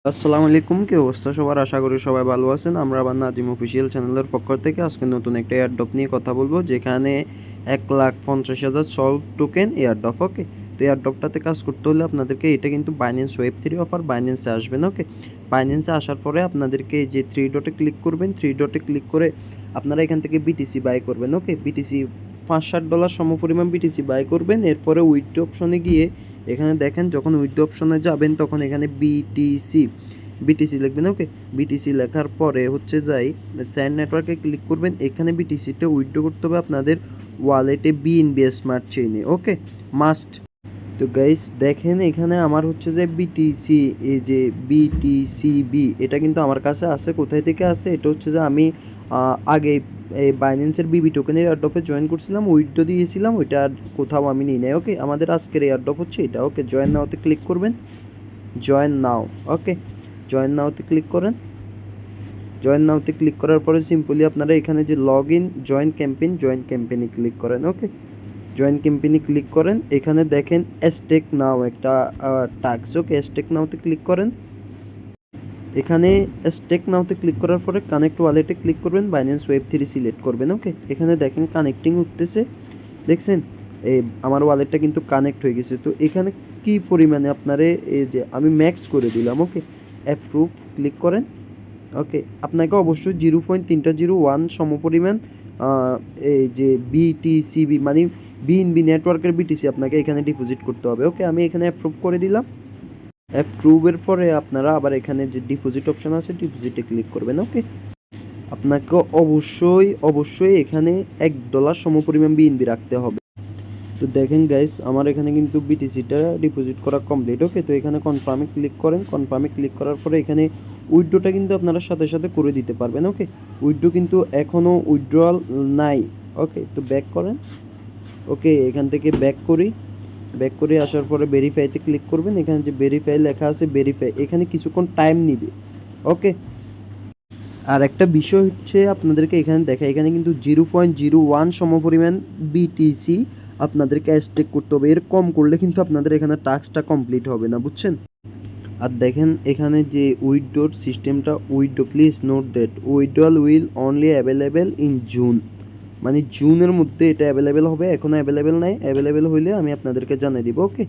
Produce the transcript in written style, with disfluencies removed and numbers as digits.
আসসালামু আলাইকুম, কি অবস্থা সবার? আশা করি সবাই ভালো আছেন। আমরা আবার নাজিম অফিসিয়াল চ্যানেলের পক্ষ থেকে আজকে নতুন একটা এয়ারড্রপ নিয়ে কথা বলবো, যেখানে 1,50,000 সল টোকেন এয়ারড্রপ। ওকে, তো এয়ারড্রপটাতে কাজ করতে হলে আপনাদেরকে, এটা কিন্তু বাইন্যান্স ওয়েব 3 অফার, বাইন্যান্সে আসবেন। ওকে, বাইন্যান্সে আসার পরে আপনাদেরকে যে 3 ডটে ক্লিক করবেন, 3 ডটে ক্লিক করে আপনারা এখান থেকে বিটিসি বাই করবেন। ওকে, বিটিসি $5-60 সমপরিমাণ বিটিসি বাই করবেন। এরপরে উইথড্র অপশনে গিয়ে এখানে দেখেন, যখন উইথড্র অপশনে যাবেন তখন এখানে বিটিসি লিখবেন। ওকে, বিটিসি লেখার পরে হচ্ছে যাই স্যান্ড নেটওয়ার্কে ক্লিক করবেন। এখানে বিটিসিটা উইথড্র করতে হবে আপনাদের ওয়ালেটে বিএনবি স্মার্ট চেইনে। ওকে, মাস্ট। তো গাইস দেখেন, এখানে আমার হচ্ছে যে বিটিসি, এই যে বিটিসিবি, এটা কিন্তু আমার কাছে আছে। কোথায় থেকে আছে? এটা হচ্ছে যে আমি আগে এই বাইন্যান্সের বিবি টোকেনের এয়ারড্রপে জয়েন করছিলাম, উইথড্র দিয়েছিলাম, ওইটা আর কোথাও আমি নিই নাই। ওকে, আমাদের আজকের এয়ারড্রপ হচ্ছে এটা। ওকে, জয়েন নাওতে ক্লিক করবেন, জয়েন নাও। ওকে, জয়েন নাওতে ক্লিক করেন। জয়েন নাওতে ক্লিক করার পরে সিম্পলি আপনারা এখানে যে লগ ইন জয়েন ক্যাম্পেইনে ক্লিক করেন। ওকে, জয়েন ক্যাম্পেইনে ক্লিক করেন। এখানে দেখেন স্টেক নাও একটা টাস্ক। ওকে, স্টেক নাওতে ক্লিক করেন। এখানে স্টেক নাওতে ক্লিক করার পরে কানেক্ট ওয়ালেটে ক্লিক করবেন, বাইন্যান্স ওয়েব 3 সিলেক্ট করবেন। ওকে, এখানে দেখেন কানেক্টিং উঠতেছে, দেখছেন? এই আমার ওয়ালেটটা কিন্তু কানেক্ট হয়ে গেছে। তো এখানে কি পরিমাণে আপনারে, এই যে আমি ম্যাক্স করে দিলাম। ওকে, অ্যাপ্রুভ ক্লিক করেন। ওকে, আপনাকে অবশ্যই 0.301 সমপরিমাণ এই যে বিটিসিবি মানে বিএনবি নেটওয়ার্কের বিটিসি আপনাকে এখানে ডিপোজিট করতে হবে। ওকে, আমি এখানে অ্যাপ্রুভ করে দিলাম। অ্যাপ্রুভের পরে আপনারা আবার এখানে যে ডিপোজিট অপশন আছে, ডিপোজিটে ক্লিক করবেন। ওকে, আপনাকে অবশ্যই এখানে $1 সমপরিমাণ বিএনবি রাখতে হবে। তো দেখেন গাইস, আমার এখানে কিন্তু বিটিসিটা ডিপোজিট করা কমপ্লিট। ওকে, তো এখানে কনফার্মে ক্লিক করেন। কনফার্মে ক্লিক করার পরে এখানে উইথড্রটা কিন্তু আপনারা সাথে সাথে করে দিতে পারবেন। ওকে, উইথড্র কিন্তু এখনও উইথড্রয়াল নাই। ওকে, তো ব্যাক করেন। ওকে, এখান থেকে ব্যাক করে আসার পরে ভেরিফাইতে ক্লিক করবেন। এখানে যে ভেরিফাই লেখা আছে, ভেরিফাই, এখানে কিছুক্ষণ টাইম নিবে। ওকে, আর একটা বিষয় হচ্ছে আপনাদেরকে এখানে দেখা, এখানে কিন্তু 0.01 সমপরিমাণ বিটিসি আপনাদেরকে স্টেক করতে হবে। এর কম করলে কিন্তু আপনাদের এখানে টাস্কটা কমপ্লিট হবে না, বুঝছেন? আর দেখেন এখানে যে উইথড্রোর সিস্টেমটা, withdraw please note that withdrawal will only available in June, মানে জুনের মধ্যে এটা অ্যাভেলেবেল হবে। এখনও অ্যাভেলেবেল নাই, অ্যাভেলেবেল হইলে আমি আপনাদেরকে জানিয়ে দিব। ওকে।